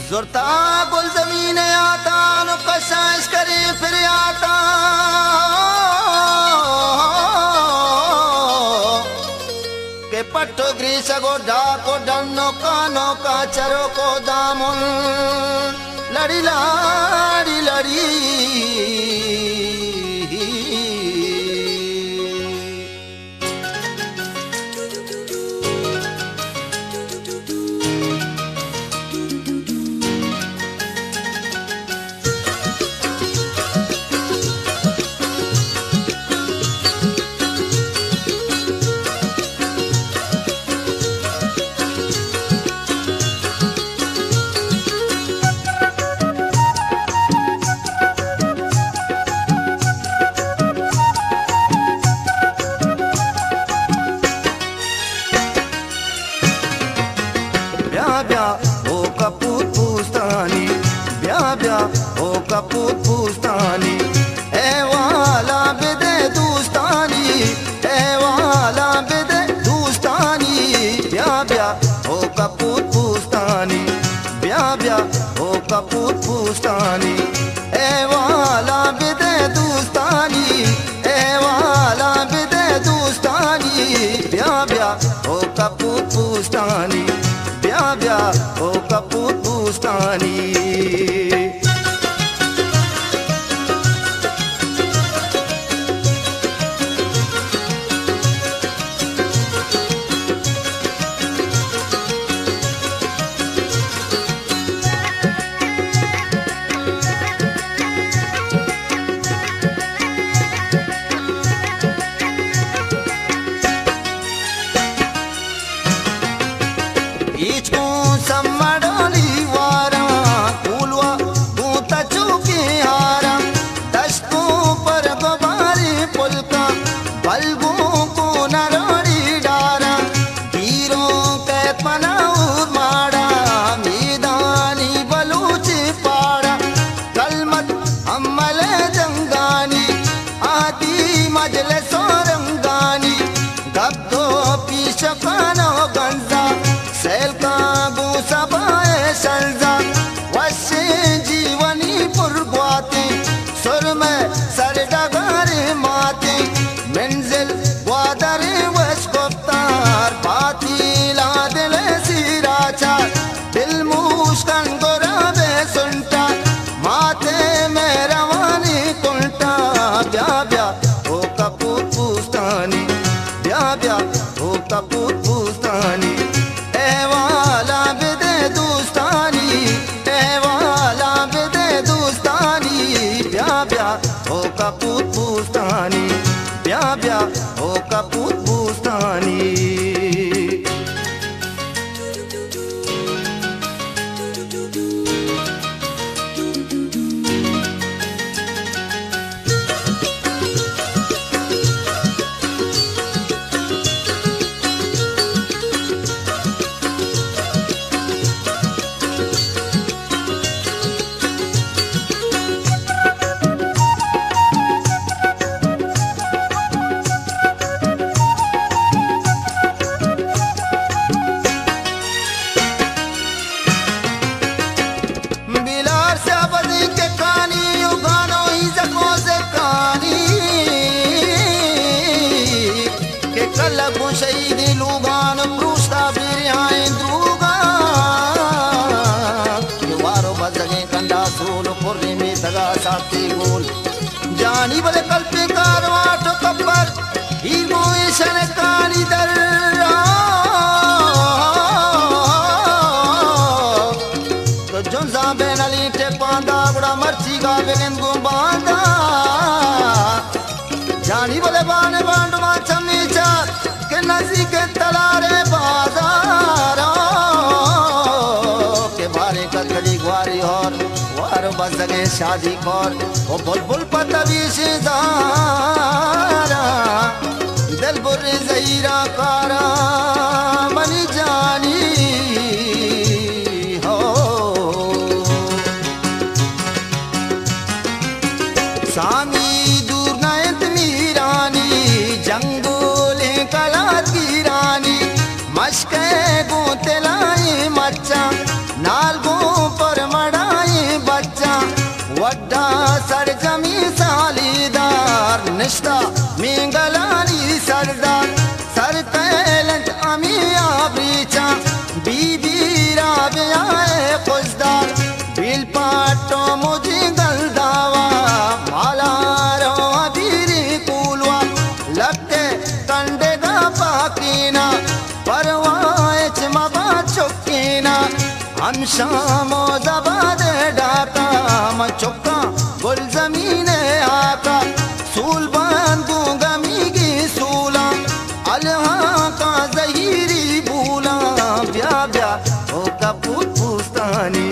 जुरता गुल जमीन आता कशाइश करे फिर आता के पट्टो ग्रीस गो ढाको डनो कानो का चरो को दामुन लड़ी लाड़ी लड़ी कपूत पूस्तानी ए वाला बिदे दूस्तानी ए वाला बिदे दूस्तानी ब्या ब्या हो कपूत पूस्तानी ब्या ब्या हो कपूत पूस्तानी ए वाला बिदे दूस्तानी ए वाला बिदे दूस्तानी ब्या ब्या हो कपूत पूस्तानी ब्या ब्या हो कपूत पूस्तानी कपूत पूस्तानी ए वाला बिदे दूस्तानी ए वाला बिदे दूस्तानी ब्या ब्या हो कपूत पूस्तानी ब्या ब्या हो कपूत पूस्तानी शहीद लुगान प्रूस्ता बिरहाए द्रुगा वारो बजगे कंडा सोल पुर्रे में तगा साथे गोल जानी बले कल्पे कारवाट कब्बर हीरो शन कानी दर तो जुंजा बेन अली टे पांदा गुड़ा मर्ची गा बेगन गो बांदा जानी बले बाने बांडवा चमी चार नज़दीक तलारे बाजार के बारे कतली ग्वारी और वार बजगे शादी कर वो बुलबुल पतवी सिदारा दिल बुर्रे ज़हीरा कारा बनी जानी हो सामी दूर नयत मीरानी जंगोले कला मशके गो तेलाई मच्चा नाल गो पर मश्ता मिंगलानी सरदार सर कैलंत अमिया ब्रीचा बीबी राबियाए खुशदार बिल पाटो मुझे गलदावा माला रो अबीरी कुलवा लगते कंडे गा पाकीना परवाए चमबा चुकीना हम शामो दबादे डाका मचुका गुल जमीने आका सूल बांधूंगा मीगी सूला अलहा का जहीरी भूला ब्या ब्या हो कपूत पूस्तानी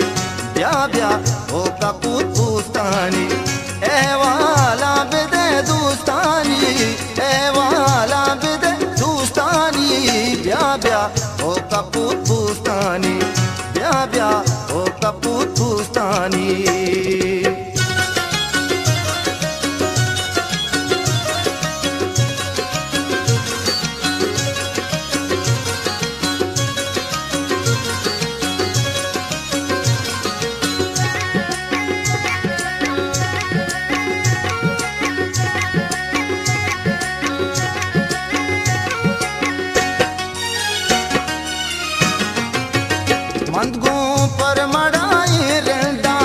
ब्या ब्या हो कपूत पूस्तानी ए वाला बिदे दूस्तानी ए वाला बिदे दूस्तानी ब्या ब्या हो कपूत पूस्तानी ब्या ब्या हो कपूत पूस्तानी मंदगों पर मड़ाई रहदा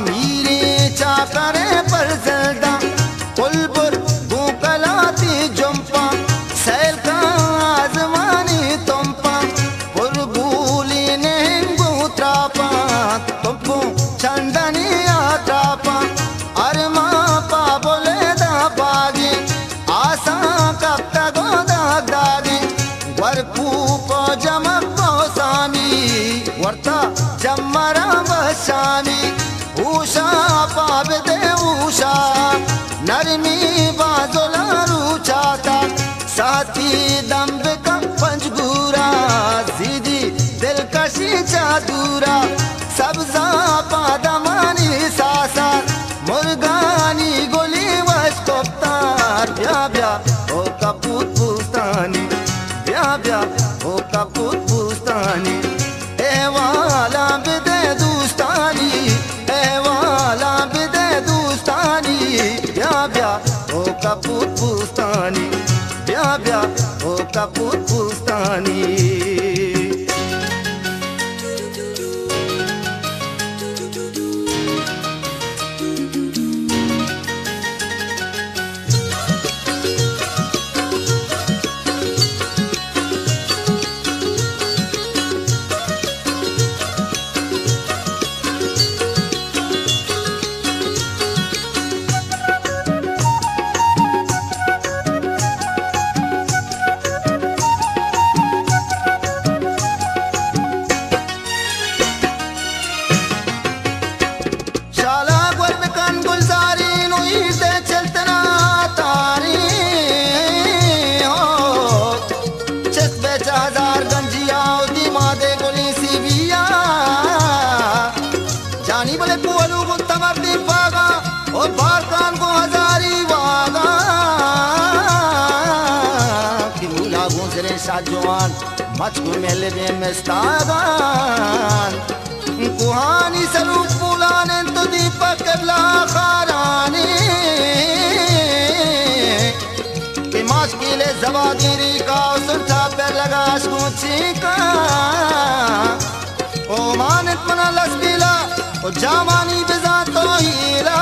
मीरे चाकरे पर जलदा कुलबुर भूकलाती जुम्पा सैल का आजमानी तुमपा पुरबूली नेंगू त्रापा तुमको चंदनी आत्रापा अरमा पा बोले दा बागी आसा कब तक दाग दागी वरकूप जमक सामी वर्ता जम्मरा बसामी ऊषा पाबदे ऊषा नरमी बाजोला रूचाता साथी दम्ब का पंजगूरा सीधी दिलकशी चादूरा सब्जा पादमानी सासा मुर्गानी गोली वस्कोप्तार ब्या ब्या ओ कपूत पूस्तानी ब्या ब्या ओ कपूत पूस्तानी ए वाला बिदे दूस्तानी ए वाला बिदे दूस्तानी ब्या ब्या ओ कपूत पूस्तानी ब्या ब्या ओ कपूत पूस्तानी जवान मचको मेले में स्तागान कुहानी सरूप बुलाने तो दीपक कबला खारानी दिमाग किले जवागिरी का सुरता पे लगा स्कूची का ओ मानित मना लस्कीला ओ जामानी बिजा तो हीला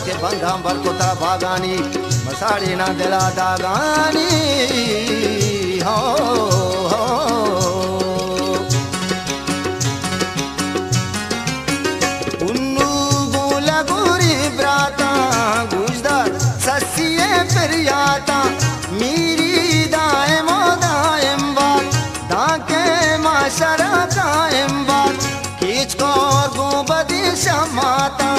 के बंगाम बरकोता बागानी मसाड़ी ना दिला दागानी हो हो उन्नू गोला गोरी ब्राता गुजदार ससिए फिरियाता मीरी दाएम दाएम बात दाके माशरा कायम बात खींच कोर गुबदी शमाता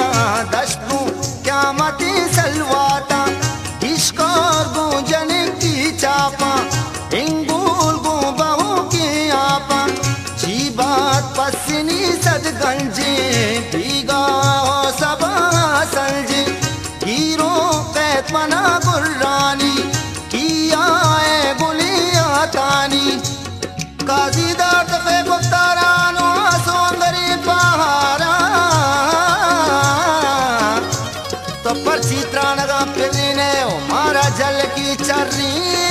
दशनु क्या मती सलवाता इश्कोर गूंजन की चापा इंगूल गू बहू की आपा जी बात पसनी सदगंजी भीगा हो सबा संजी हीरो कैत मना गुर्रानी किया है गुलिया तानी काजीदार तफे गुप्तारानो सोंदरी पहारा तो पर चीत्रा नगा फिरने मारा जल की चर्री